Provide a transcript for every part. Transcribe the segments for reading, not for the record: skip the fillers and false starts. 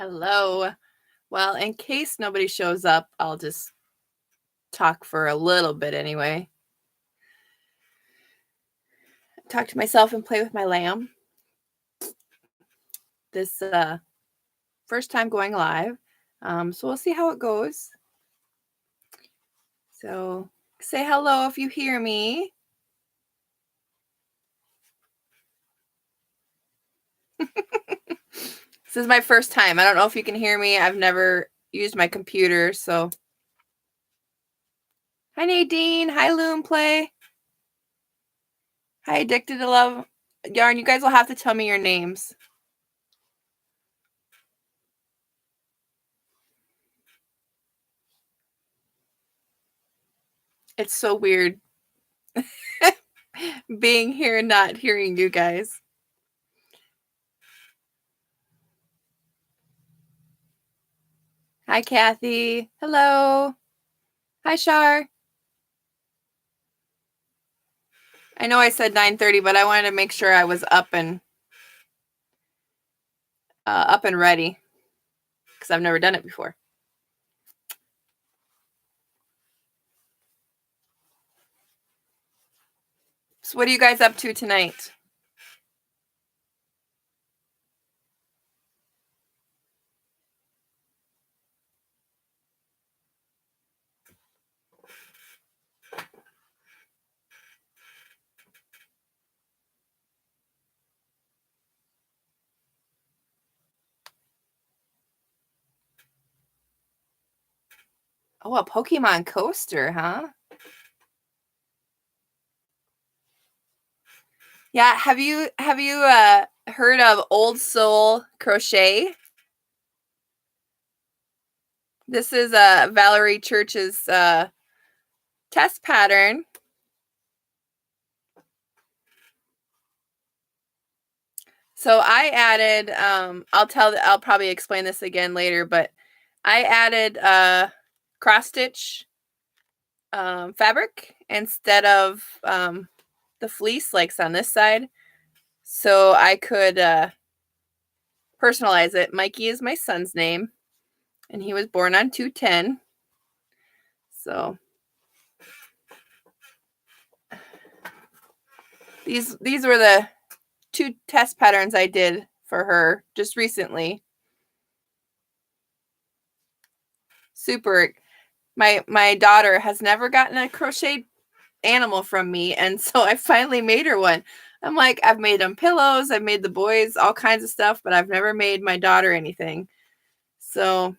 Hello. Well, in case nobody shows up, I'll just talk for a little bit anyway. Talk to myself and play with my lamb. This first time going live. So we'll see how it goes. So say hello if you hear me. This is my first time. I don't know if you can hear me. I've never used my computer, so. Hi, Nadine. Hi, Loom Play. Hi, Addicted to Love. Yarn, you guys will have to tell me your names. It's so weird being here and not hearing you guys. Hi, Kathy. Hello. Hi, Shar. I know I said 9:30, but I wanted to make sure I was up and ready because I've never done it before. So what are you guys up to tonight? Oh, a Pokemon coaster, huh? Yeah, have you heard of Old Soul Crochet? This is Valerie Church's test pattern. So I added I'll probably explain this again later, but I added cross stitch fabric instead of the fleece like's on this side, so I could personalize it. Mikey is my son's name, and he was born on 2/10. So these were the 2 test patterns I did for her just recently. Super. My daughter has never gotten a crocheted animal from me, and so I finally made her one. I'm like, I've made them pillows, I've made the boys all kinds of stuff, but I've never made my daughter anything. So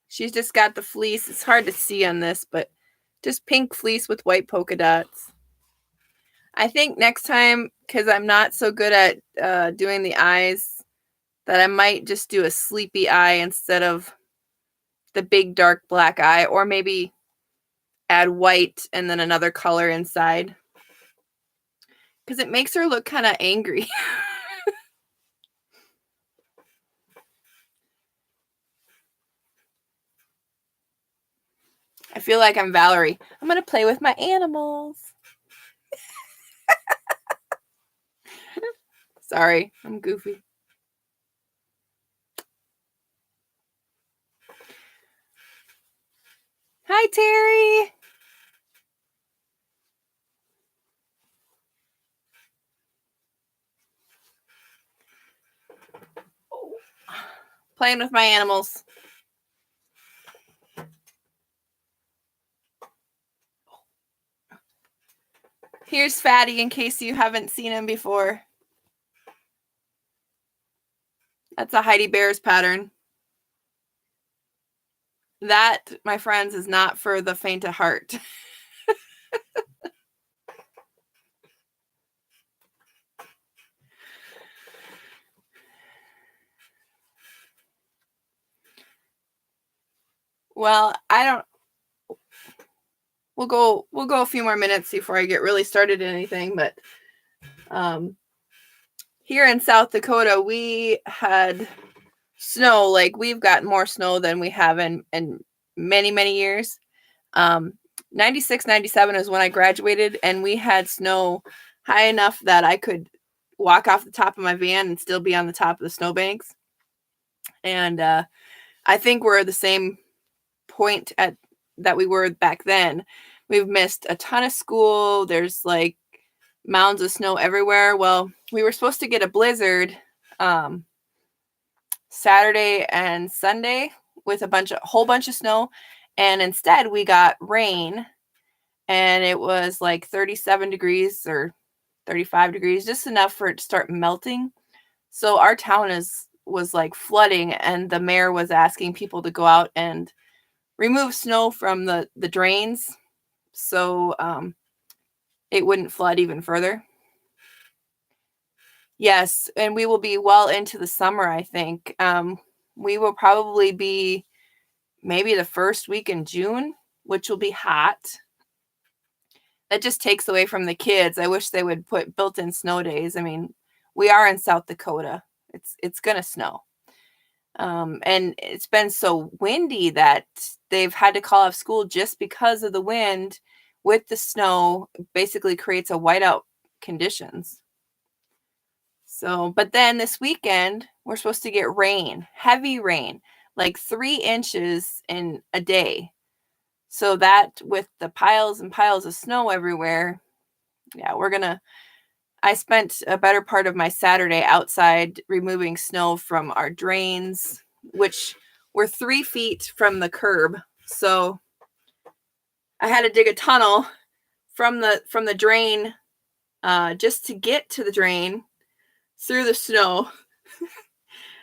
she's just got the fleece. It's hard to see on this, but just pink fleece with white polka dots. I think next time, because I'm not so good at doing the eyes, that I might just do a sleepy eye instead of the big dark black eye, or maybe add white and then another color inside, because it makes her look kind of angry. I feel like I'm Valerie. I'm going to play with my animals. Sorry, I'm goofy. Hi, Terry. Playing with my animals. Here's Fatty in case you haven't seen him before. That's a Heidi Bears pattern. That, my friends, is not for the faint of heart. Well, I don't. We'll go a few more minutes before I get really started in anything, but here in South Dakota, we had snow. Like, we've got more snow than we have in many, many years. 96, 97 is when I graduated, and we had snow high enough that I could walk off the top of my van and still be on the top of the snowbanks. And I think we're at the same point that we were back then. We've missed a ton of school. There's like mounds of snow everywhere. Well, we were supposed to get a blizzard Saturday and Sunday with whole bunch of snow, and instead we got rain, and it was like 37 degrees or 35 degrees, just enough for it to start melting. So our town was like flooding, and the mayor was asking people to go out and remove snow from the drains so it wouldn't flood even further. Yes, and we will be well into the summer, I think. We will probably be maybe the first week in June, which will be hot. That just takes away from the kids. I wish they would put built-in snow days. I mean, we are in South Dakota. It's gonna snow. And it's been so windy that they've had to call off school just because of the wind with the snow. Basically creates a whiteout conditions. So, but then this weekend, we're supposed to get rain, heavy rain, like 3 inches in a day. So that with the piles and piles of snow everywhere, yeah, I spent a better part of my Saturday outside removing snow from our drains, which were 3 feet from the curb. So I had to dig a tunnel from the drain just to get to the drain through the snow,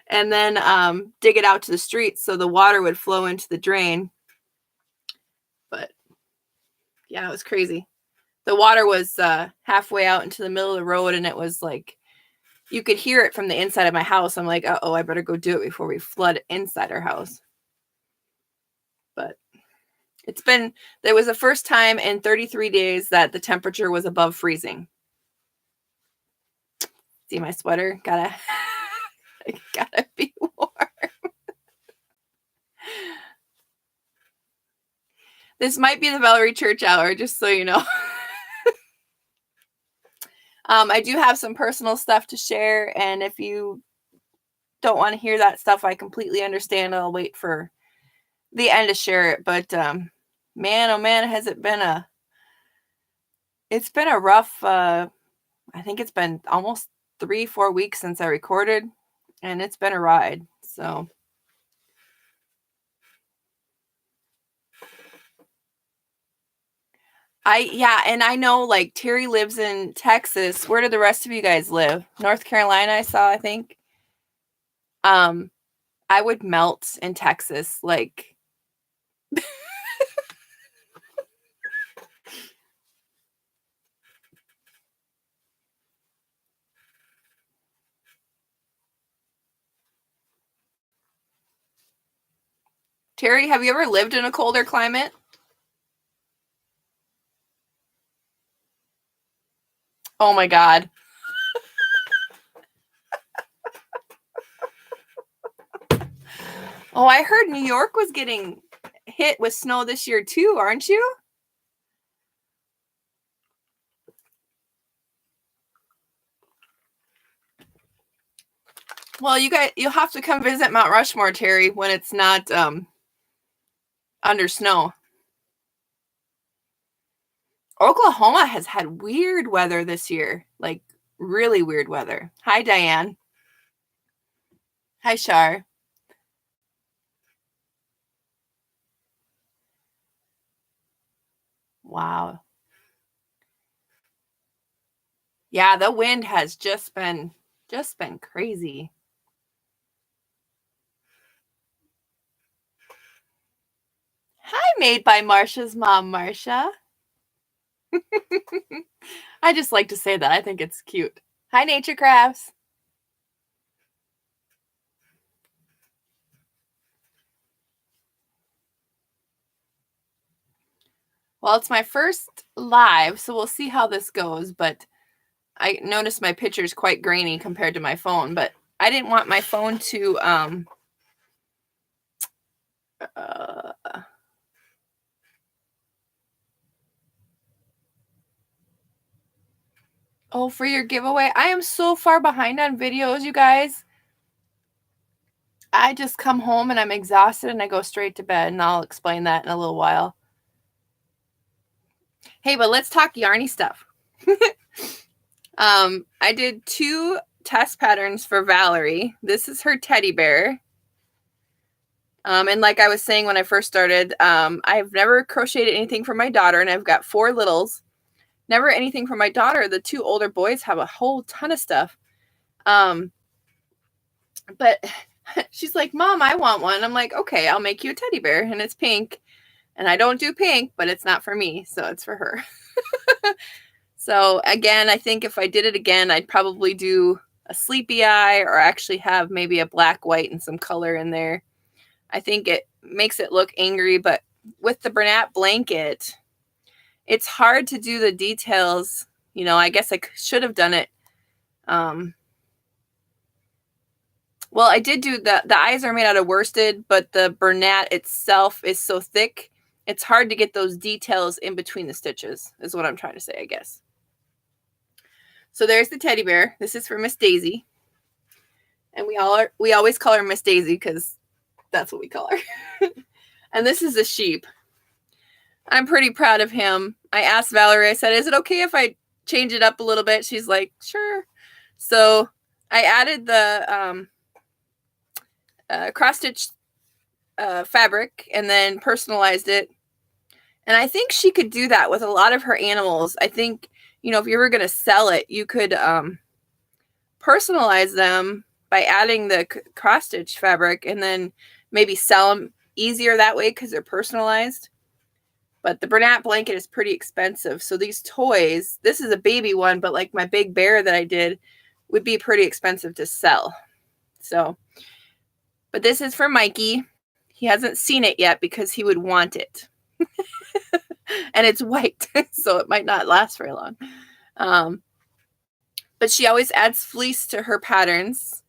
and then dig it out to the street so the water would flow into the drain. But yeah, it was crazy. The water was halfway out into the middle of the road, and it was like you could hear it from the inside of my house. I'm like, uh-oh, I better go do it before we flood inside our house. But there was the first time in 33 days that the temperature was above freezing. See my sweater? Gotta be warm. This might be the Valerie Church hour, just so you know. I do have some personal stuff to share, and if you don't want to hear that stuff, I completely understand. I'll wait for the end to share it. But man, oh man, it's been a rough, I think it's been almost 3-4 weeks since I recorded, and it's been a ride. So and I know like Terry lives in Texas. Where do the rest of you guys live? North Carolina, I think. I would melt in Texas, like Terry, have you ever lived in a colder climate? Oh my God. Oh, I heard New York was getting hit with snow this year too, aren't you? Well, you'll have to come visit Mount Rushmore, Terry, when it's not under snow. Oklahoma has had weird weather this year, like really weird weather. Hi, Diane. Hi, Shar. Wow. Yeah, the wind has just been crazy. Hi, Made by Marsha's mom, Marsha. I just like to say that. I think it's cute. Hi, Nature Crafts. Well, it's my first live, so we'll see how this goes, but I noticed my picture is quite grainy compared to my phone, but I didn't want my phone to oh, for your giveaway. I am so far behind on videos, you guys. I just come home and I'm exhausted and I go straight to bed, and I'll explain that in a little while. Hey, but let's talk yarny stuff. I did 2 test patterns for Valerie. This is her teddy bear. And like I was saying when I first started, I've never crocheted anything for my daughter, and I've got 4 littles. Never anything for my daughter. The 2 older boys have a whole ton of stuff. But she's like, Mom, I want one. I'm like, okay, I'll make you a teddy bear, and it's pink. And I don't do pink, but it's not for me, so it's for her. So again, I think if I did it again, I'd probably do a sleepy eye, or actually have maybe a black, white, and some color in there. I think it makes it look angry, but with the Bernat blanket, it's hard to do the details. You know, I guess I should have done it. Well, I did do the eyes are made out of worsted, but the Bernat itself is so thick, it's hard to get those details in between the stitches, is what I'm trying to say, I guess. So there's the teddy bear. This is for Miss Daisy. And we always call her Miss Daisy because that's what we call her. And this is a sheep. I'm pretty proud of him. I asked Valerie, I said, is it okay if I change it up a little bit? She's like, sure. So I added the cross-stitch fabric and then personalized it. And I think she could do that with a lot of her animals. I think, you know, if you were going to sell it, you could personalize them by adding the cross-stitch fabric and then maybe sell them easier that way because they're personalized. But the Bernat blanket is pretty expensive. So these toys, this is a baby one, but like my big bear that I did would be pretty expensive to sell. So, but this is for Mikey. He hasn't seen it yet because he would want it. And it's white, so it might not last very long. But she always adds fleece to her patterns.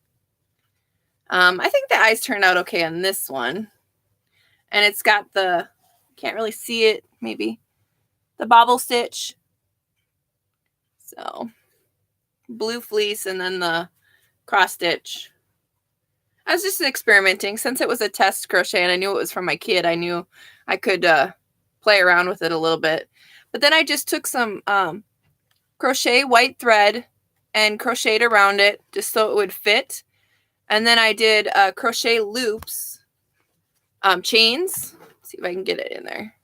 I think the eyes turned out okay on this one. And it's got the, can't really see it, maybe, the bobble stitch. So, blue fleece and then the cross stitch. I was just experimenting. Since it was a test crochet and I knew it was from my kid, I knew I could play around with it a little bit. But then I just took some crochet white thread and crocheted around it just so it would fit. And then I did crochet loops, chains. Let's see if I can get it in there.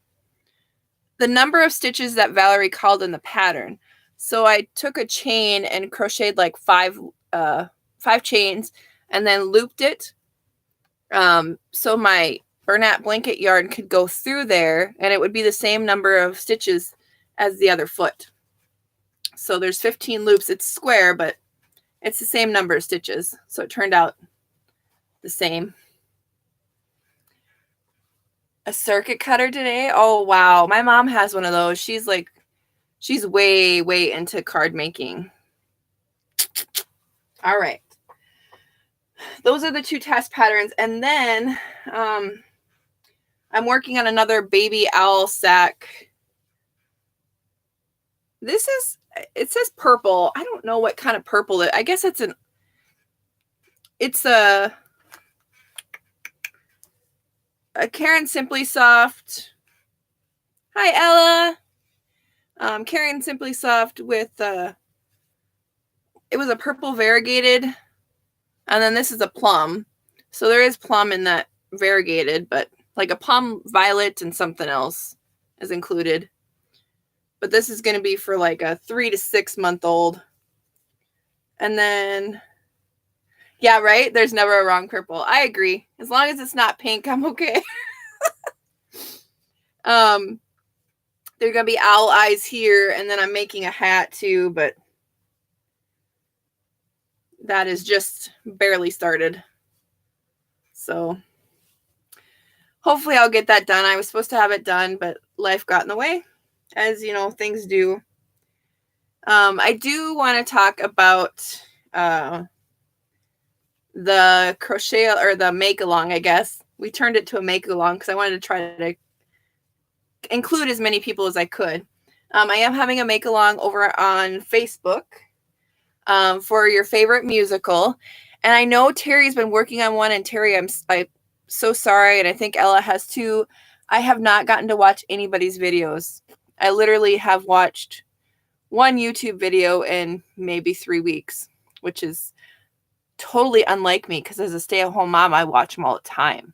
The number of stitches that Valerie called in the pattern. So I took a chain and crocheted like 5 chains and then looped it. So my Bernat blanket yarn could go through there and it would be the same number of stitches as the other foot. So there's 15 loops. It's square, but it's the same number of stitches. So it turned out the same. A circuit cutter today? Oh, wow. My mom has one of those. She's way, way into card making. All right. Those are the 2 test patterns. And then I'm working on another baby owl sack. It says purple. I don't know what kind of purple it. I guess it's a Caron Simply Soft. Hi, Ella. Caron Simply Soft with it was a purple variegated, and then this is a plum. So there is plum in that variegated, but like a plum violet and something else is included. But this is going to be for like a 3 to 6 month old. And then, yeah, right? There's never a wrong purple. I agree. As long as it's not pink, I'm okay. There are going to be owl eyes here, and then I'm making a hat too, but that is just barely started. So hopefully I'll get that done. I was supposed to have it done, but life got in the way, as you know, things do. I do want to talk about the crochet, or the make along, I guess. We turned it to a make along because I wanted to try to include as many people as I could. I am having a make along over on Facebook for your favorite musical. And I know Terry's been working on one, and Terry, I'm so sorry, and I think Ella has too. I have not gotten to watch anybody's videos. I literally have watched one YouTube video in maybe 3 weeks, which is totally unlike me because as a stay-at-home mom, I watch them all the time.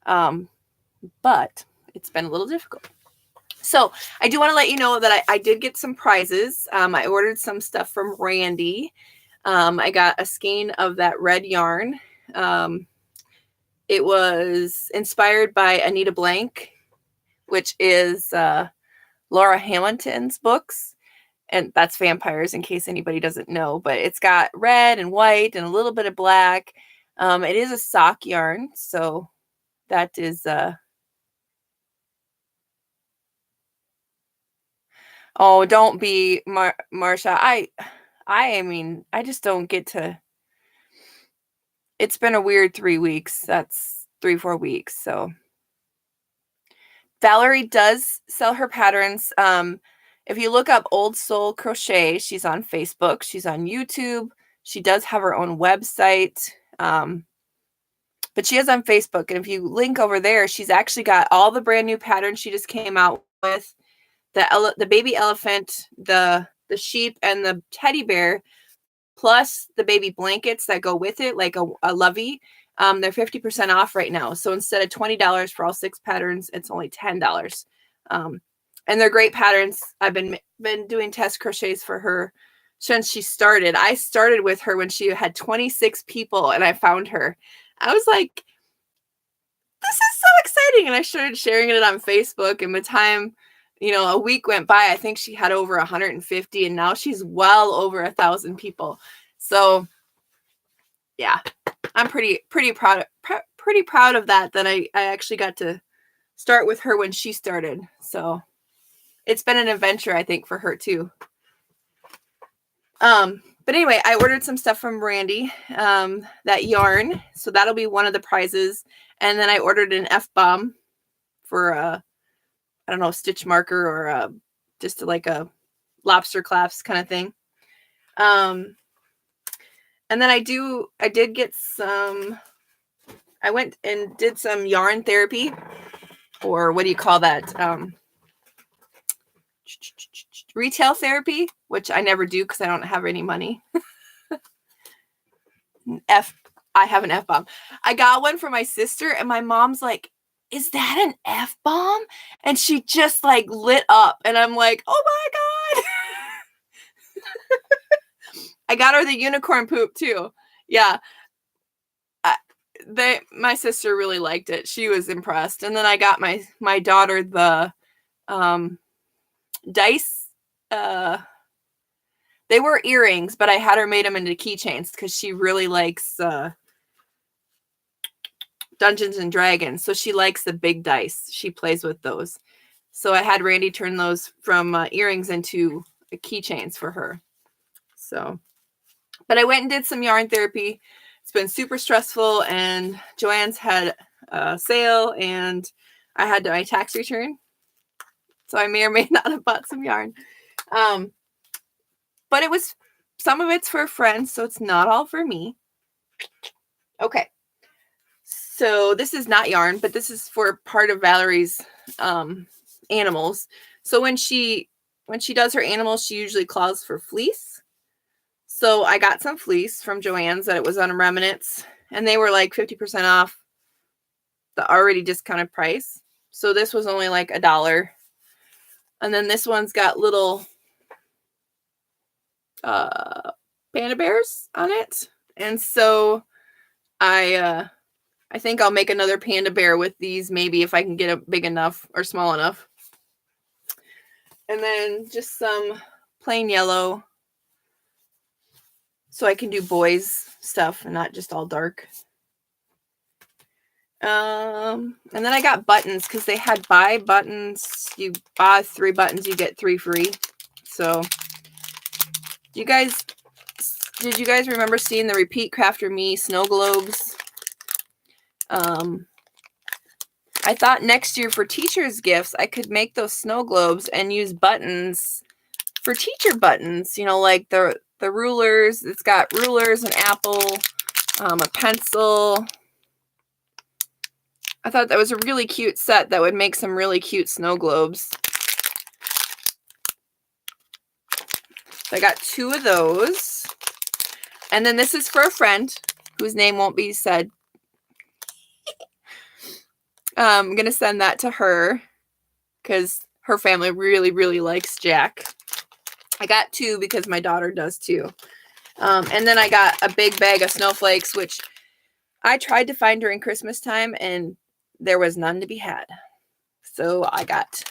But it's been a little difficult. So I do want to let you know that I did get some prizes. I ordered some stuff from Randy. I got a skein of that red yarn. It was inspired by Anita Blank, which is Laura Hamilton's books. And that's vampires, in case anybody doesn't know. But it's got red and white and a little bit of black. It is a sock yarn. So that is... Oh, don't be, Marsha. I mean, I just don't get to... It's been a weird 3 weeks. That's 3-4 weeks. So Valerie does sell her patterns. If you look up Old Soul Crochet, she's on Facebook. She's on YouTube. She does have her own website. But she is on Facebook. And if you link over there, she's actually got all the brand new patterns she just came out with. The baby elephant, the sheep, and the teddy bear, plus the baby blankets that go with it, like a lovey. They're 50% off right now. So instead of $20 for all 6 patterns, it's only $10. And they're great patterns. I've been doing test crochets for her since she started. I started with her when she had 26 people, and I found her. I was like, this is so exciting. And I started sharing it on Facebook. And by the time, a week went by, I think she had over 150, and now she's well over 1,000 people. So yeah, I'm pretty proud of that I actually got to start with her when she started. So it's been an adventure, I think, for her too. But anyway, I ordered some stuff from Randy, that yarn. So that'll be one of the prizes. And then I ordered an F-bomb for I don't know, stitch marker or just like a lobster clasp kind of thing. And then I did get some, I went and did some yarn therapy, or what do you call that? Retail therapy, which I never do because I don't have any money. I have an F-bomb. I got one for my sister, and my mom's like, is that an F-bomb? And she just like lit up, and I'm like, oh my God. I got her the unicorn poop too. Yeah. My sister really liked it. She was impressed. And then I got my daughter the dice. They were earrings, but I had her made them into keychains because she really likes Dungeons and Dragons. So she likes the big dice. She plays with those. So I had Randy turn those from earrings into keychains for her. So, but I went and did some yarn therapy. It's been super stressful, and Joann's had a sale, and I had my tax return. So I may or may not have bought some yarn. But some of it's for friends, so it's not all for me. Okay. So this is not yarn, but this is for part of Valerie's animals. So when she does her animals, she usually calls for fleece. So I got some fleece from Joann's that it was on remnants, and they were like 50% off the already discounted price. So this was only like $1. And then this one's got little panda bears on it. And so I think I'll make another panda bear with these, maybe if I can get it big enough or small enough. And then just some plain yellow, so I can do boys stuff and not just all dark. And then I got buttons because they had buy buttons. You buy 3 buttons, you get 3 free. So did you guys remember seeing the Repeat Crafter Me snow globes? I thought next year for teachers' gifts, I could make those snow globes and use buttons for teacher buttons. Like the rulers. It's got rulers, an apple, a pencil. I thought that was a really cute set that would make some really cute snow globes. So I got 2 of those. And then this is for a friend whose name won't be said. I'm going to send that to her because her family really, really likes Jack. I got 2 because my daughter does too. And then I got a big bag of snowflakes, which I tried to find during Christmas time and there was none to be had. So I got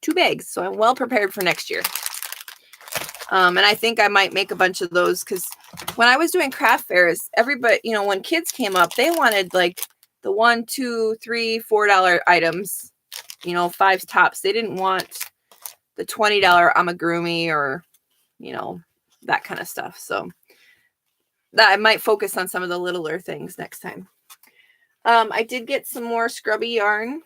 2 bags. So I'm well prepared for next year. And I think I might make a bunch of those because when I was doing craft fairs, everybody, you know, when kids came up, they wanted like the $1, $2, $3, $4 items, you know, 5 tops. They didn't want the $20 amigurumi or, you know, that kind of stuff. So that I might focus on some of the littler things next time. I did get some more scrubby yarn.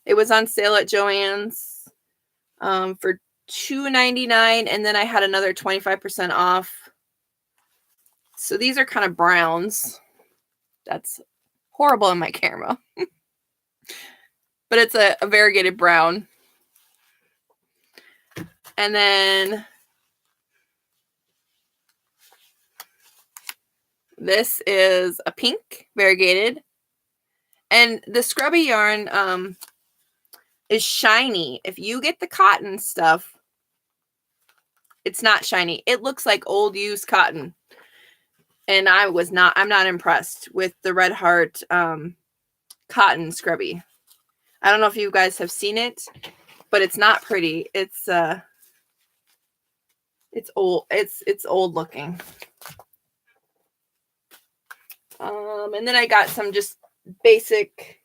It was on sale at Joann's for $2.99, and then I had another 25% off. So these are kind of browns. That's horrible in my camera. But it's a variegated brown. And then this is a pink variegated. And the scrubby yarn is shiny. If you get the cotton stuff, it's not shiny. It looks like old used cotton. And I'm not impressed with the Red Heart cotton scrubby. I don't know if you guys have seen it, but it's not pretty. It's old. It's old looking. And then I got some just basic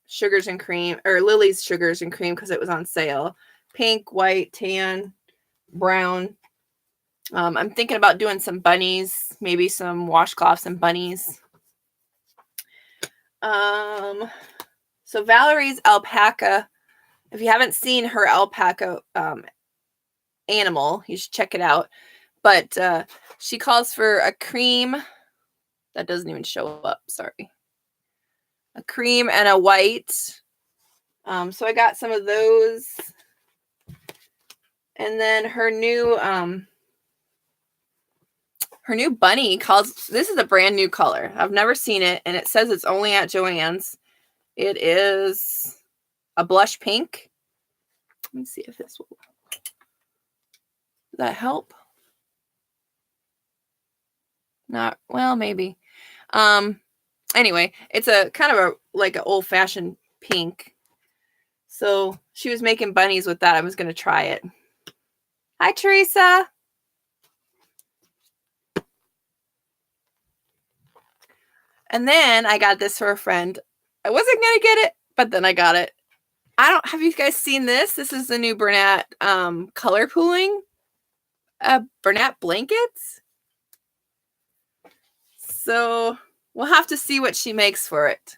sugars and cream, or Lily's sugars and cream, because it was on sale. Pink, white, tan, brown. I'm thinking about doing some bunnies, maybe some washcloths and bunnies. So Valerie's alpaca. If you haven't seen her alpaca animal, you should check it out. But she calls for a cream. That doesn't even show up. Sorry. A cream and a white. So I got some of those. And then her new bunny calls, this is a brand new color. I've never seen it, and it says it's only at Joann's. It is a blush pink. Let me see if this will. Does that help? Not well, maybe. Anyway, it's a kind of like an old-fashioned pink. So she was making bunnies with that. I was going to try it. Hi, Teresa. And then I got this for a friend. I wasn't going to get it, but then I got it. Have you guys seen this? This is the new Bernat color pooling. Bernat blankets. So we'll have to see what she makes for it.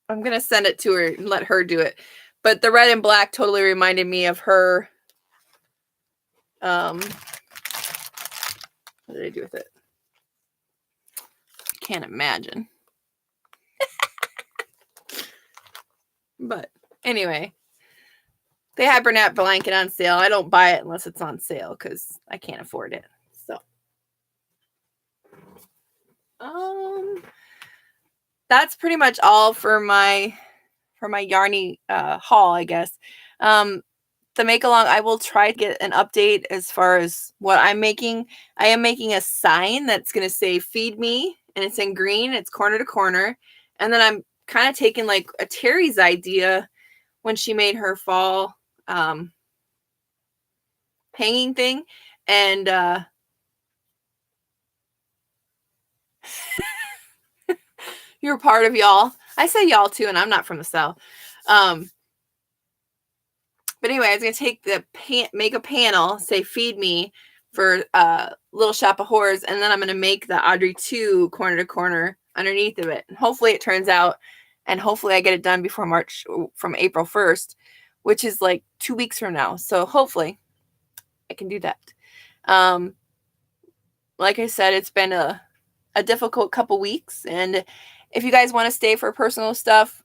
I'm going to send it to her and let her do it. But the red and black totally reminded me of her. What did I do with it? I can't imagine. But anyway, they had Bernat blanket on sale. I don't buy it unless it's on sale because I can't afford it. So, that's pretty much all for my Yarny haul, I guess. The make along, I will try to get an update as far as what I'm making. I am making a sign that's going to say "Feed Me," and it's in green. It's corner to corner, and then I'm kind of taking like a Terry's idea when she made her fall hanging thing, and you're part of y'all. I say y'all too, and I'm not from the South. But anyway, I was going to take make a panel, say "Feed Me" for Little Shop of Horrors, and then I'm going to make the Audrey 2 corner to corner underneath of it. And hopefully it turns out, and hopefully I get it done before from April 1st, which is like 2 weeks from now. So hopefully I can do that. like I said, it's been a difficult couple weeks, and if you guys want to stay for personal stuff,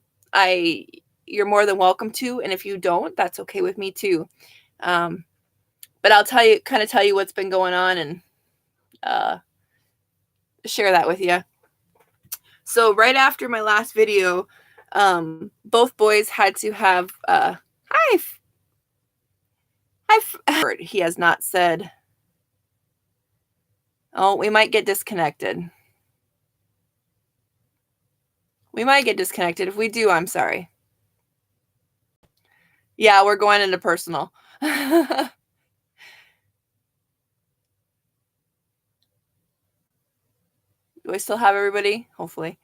you're more than welcome to, and if you don't, that's okay with me too. But I'll kind of tell you what's been going on, and share that with you. So right after my last video, both boys had to have he has not said. Oh, we might get disconnected. We might get disconnected. If we do, I'm sorry. Yeah, we're going into personal. Do I still have everybody? Hopefully.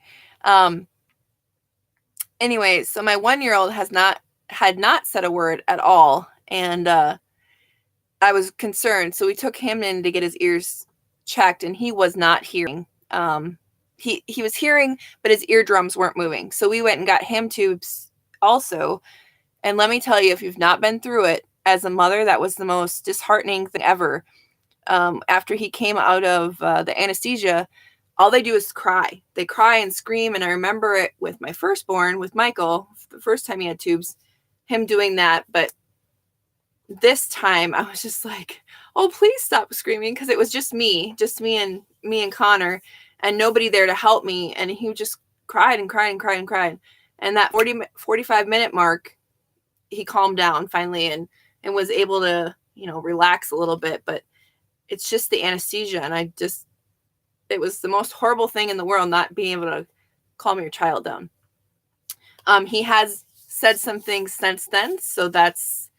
Anyway, so my 1-year-old had not said a word at all, and I was concerned. So we took him in to get his ears checked, and he was not hearing. He was hearing, but his eardrums weren't moving. So we went and got him tubes also. And let me tell you, if you've not been through it as a mother, that was the most disheartening thing ever. After he came out of the anesthesia, all they do is cry. They cry and scream. And I remember it with my firstborn, with Michael, the first time he had tubes, him doing that. But this time I was just like, oh, please stop screaming. Because it was just me and Connor, and nobody there to help me. And he just cried and cried and cried and cried. And that 45-minute mark, he calmed down finally and was able to, relax a little bit. But it's just the anesthesia. And it was the most horrible thing in the world, not being able to calm your child down. He has said some things since then. So that's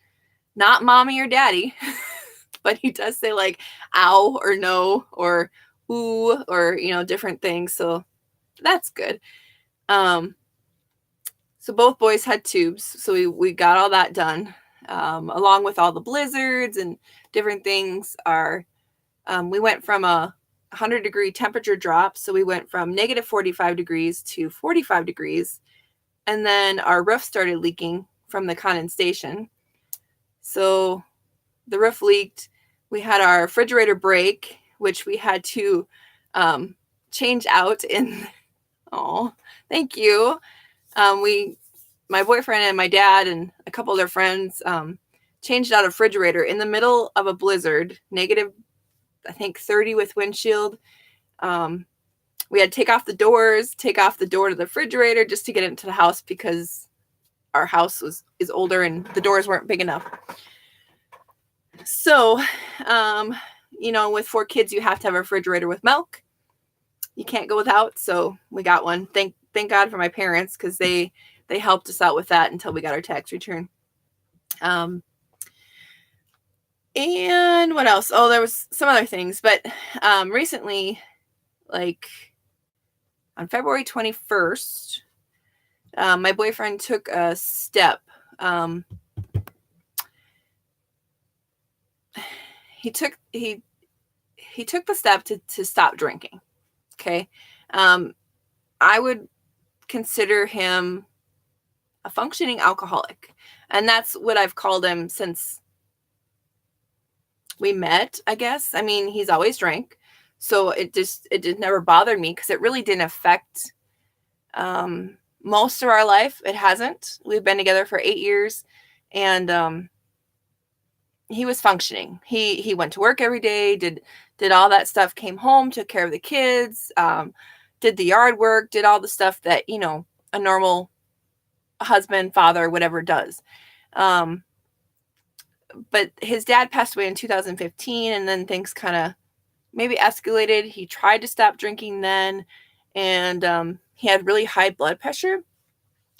not mommy or daddy, but he does say like ow or no or ooh or, different things. So that's good. So both boys had tubes. So we got all that done, along with all the blizzards and different things. We went from a 100-degree temperature drop. So we went from negative 45 degrees to 45 degrees. And then our roof started leaking from the condensation. So the roof leaked. We had our refrigerator break, which we had to change out in. Oh, thank you. My boyfriend and my dad and a couple of their friends changed out a refrigerator in the middle of a blizzard, negative, I think 30 with windshield. We had to take off the door to the refrigerator just to get into the house because our house is older and the doors weren't big enough. So, with 4 kids, you have to have a refrigerator with milk. You can't go without. So we got one. Thank God for my parents, because they helped us out with that until we got our tax return. And what else? Oh, there was some other things, but recently, like on February 21st, my boyfriend took a step. He took the step to stop drinking. Okay. I would consider him a functioning alcoholic. And that's what I've called him since we met, I guess. I mean, he's always drank. So it just never bothered me because it really didn't affect most of our life. It hasn't. We've been together for 8 years, and he was functioning. He went to work every day, did all that stuff, came home, took care of the kids, did the yard work, did all the stuff that, a normal husband, father, whatever does. But his dad passed away in 2015, and then things kind of maybe escalated. He tried to stop drinking then, and he had really high blood pressure.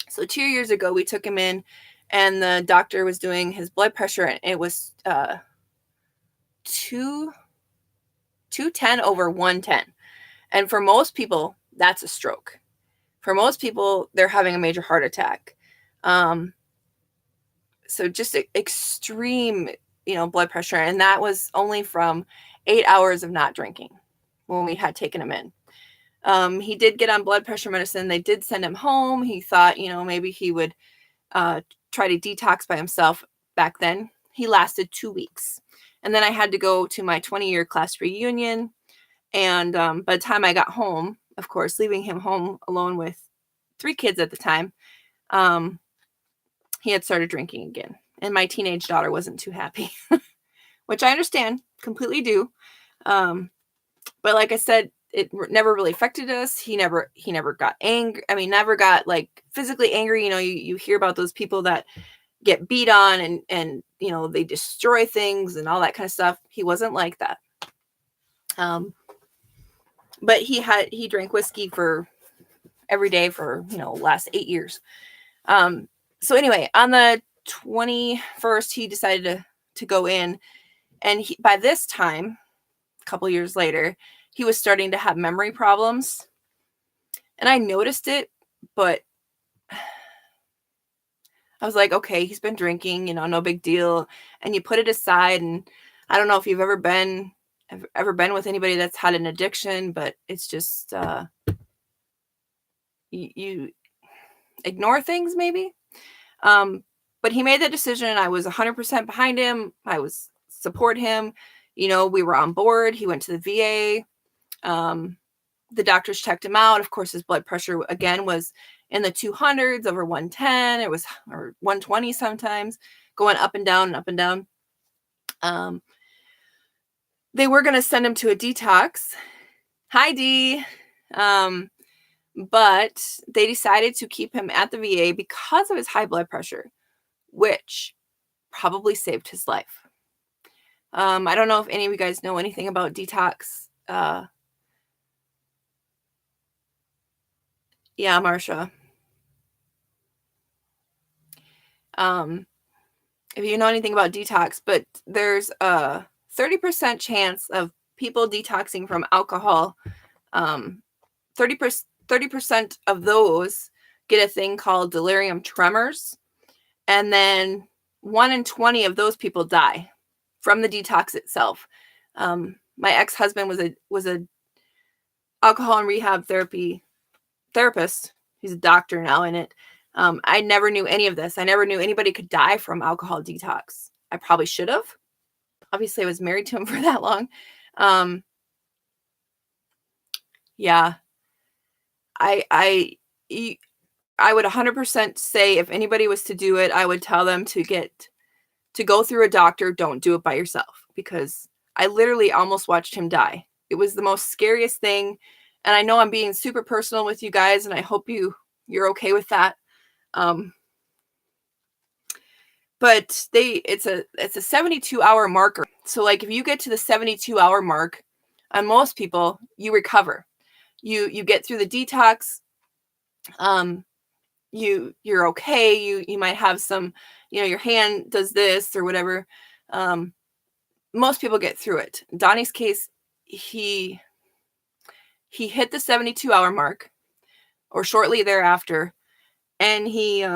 So 2 years ago, we took him in, and the doctor was doing his blood pressure, and it was 210 over 110. And for most people, that's a stroke. For most people, they're having a major heart attack. So just extreme, blood pressure. And that was only from 8 hours of not drinking when we had taken him in. He did get on blood pressure medicine. They did send him home. He thought, maybe he would try to detox by himself. Back then, he lasted 2 weeks. And then I had to go to my 20-year class reunion. And by the time I got home, of course, leaving him home alone with 3 kids at the time, he had started drinking again. And my teenage daughter wasn't too happy, which I understand, completely do. But like I said, it never really affected us. He never got angry. I mean, never got like physically angry. You hear about those people that get beat on and they destroy things and all that kind of stuff. He wasn't like that. But he drank whiskey for every day for last 8 years. So anyway, on the 21st, he decided to go in, and by this time, a couple years later, he was starting to have memory problems, and I noticed it, but I was like, okay, he's been drinking, no big deal, and you put it aside. And I don't know if you've ever been with anybody that's had an addiction, but it's just you ignore things maybe. But he made that decision, and I was 100% behind him. I was support him. We were on board. He went to the VA. The doctors checked him out. Of course, his blood pressure again was in the 200s, over 110. It was, or 120 sometimes, going up and down and up and down. They were going to send him to a detox. Hi, Dee. But they decided to keep him at the VA because of his high blood pressure, which probably saved his life. I don't know if any of you guys know anything about detox. Yeah, Marsha. If you know anything about detox, but there's a 30% chance of people detoxing from alcohol. 30% of those get a thing called delirium tremors, and then 1 in 20 of those people die from the detox itself. My ex-husband was a alcohol and rehab therapist. He's a doctor now in it. I never knew any of this. I never knew anybody could die from alcohol detox. I probably should have. Obviously, I was married to him for that long. Yeah. I would 100% say if anybody was to do it, I would tell them to go through a doctor. Don't do it by yourself, because I literally almost watched him die. It was the most scariest thing. And I know I'm being super personal with you guys, and I hope you're okay with that. But it's a 72-hour marker. So like if you get to the 72-hour mark, on most people, you recover. You get through the detox. You're okay. You might have some, your hand does this or whatever. Most people get through it. Donnie's case, he hit the 72-hour mark or shortly thereafter, and he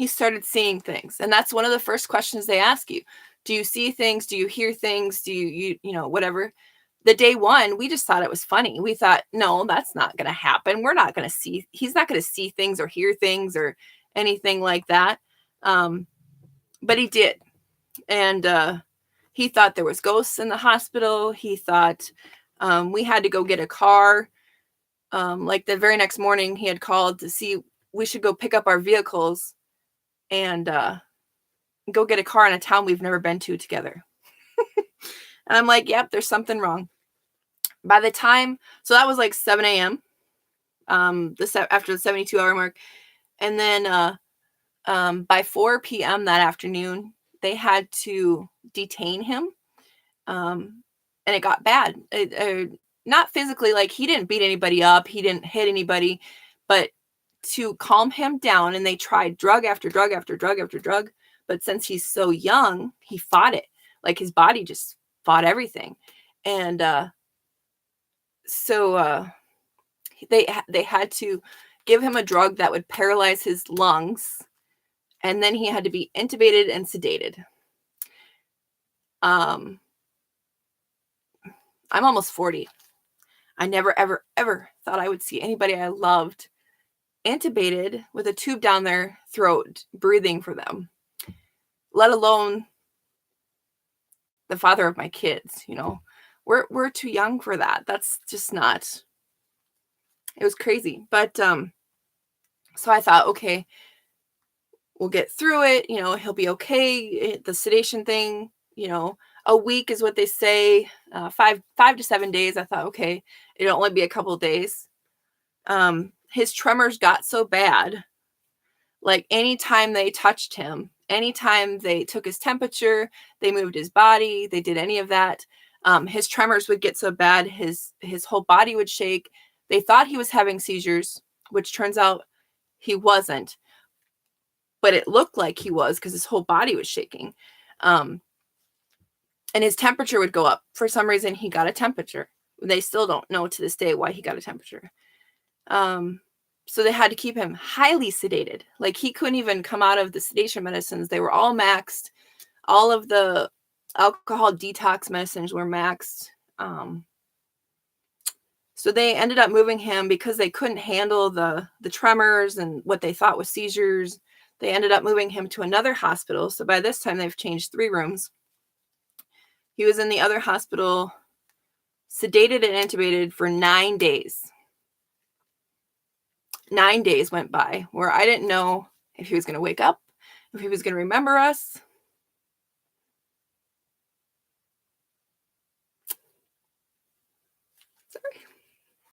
started seeing things. And that's one of the first questions they ask you. Do you see things? Do you hear things? Do you whatever? The day one, we just thought it was funny. We thought, no, that's not going to happen. We're not going to see, he's not going to see things or hear things or anything like that. But he did. And he thought there was ghosts in the hospital. He thought we had to go get a car. Like the very next morning, he had called to see we should go pick up our vehicles and go get a car in a town we've never been to together. And I'm like, yep, there's something wrong. By the time, so that was like 7 a.m. After the 72-hour mark. And then by 4 p.m. that afternoon, they had to detain him. And it got bad. Not physically, like he didn't beat anybody up. He didn't hit anybody. But to calm him down, and they tried drug after drug after drug after drug. But since he's so young, he fought it. Like his body just fought everything. And so they had to give him a drug that would paralyze his lungs, and then he had to be intubated and sedated. I'm almost 40. I never, ever, ever thought I would see anybody I loved intubated with a tube down their throat, breathing for them, let alone the father of my kids, we're too young for that. That's just not. It was crazy. But so I thought, okay, we'll get through it. He'll be okay. The sedation thing, a week is what they say. 5 to 7 days. I thought, okay, it'll only be a couple of days. His tremors got so bad. Like anytime they touched him, anytime they took his temperature, they moved his body, they did any of that, his tremors would get so bad, his whole body would shake. They thought he was having seizures, which turns out he wasn't, but it looked like he was because his whole body was shaking. And his temperature would go up. For some reason, he got a temperature. They still don't know to this day why he got a temperature. So they had to keep him highly sedated. Like he couldn't even come out of the sedation medicines. They were all maxed. All of the alcohol detox medicines were maxed. So they ended up moving him because they couldn't handle the tremors and what they thought was seizures. They ended up moving him to another hospital. So by this time, they've changed 3 rooms. He was in the other hospital, sedated and intubated for 9 days. 9 days went by where I didn't know if he was going to wake up, if he was going to remember us.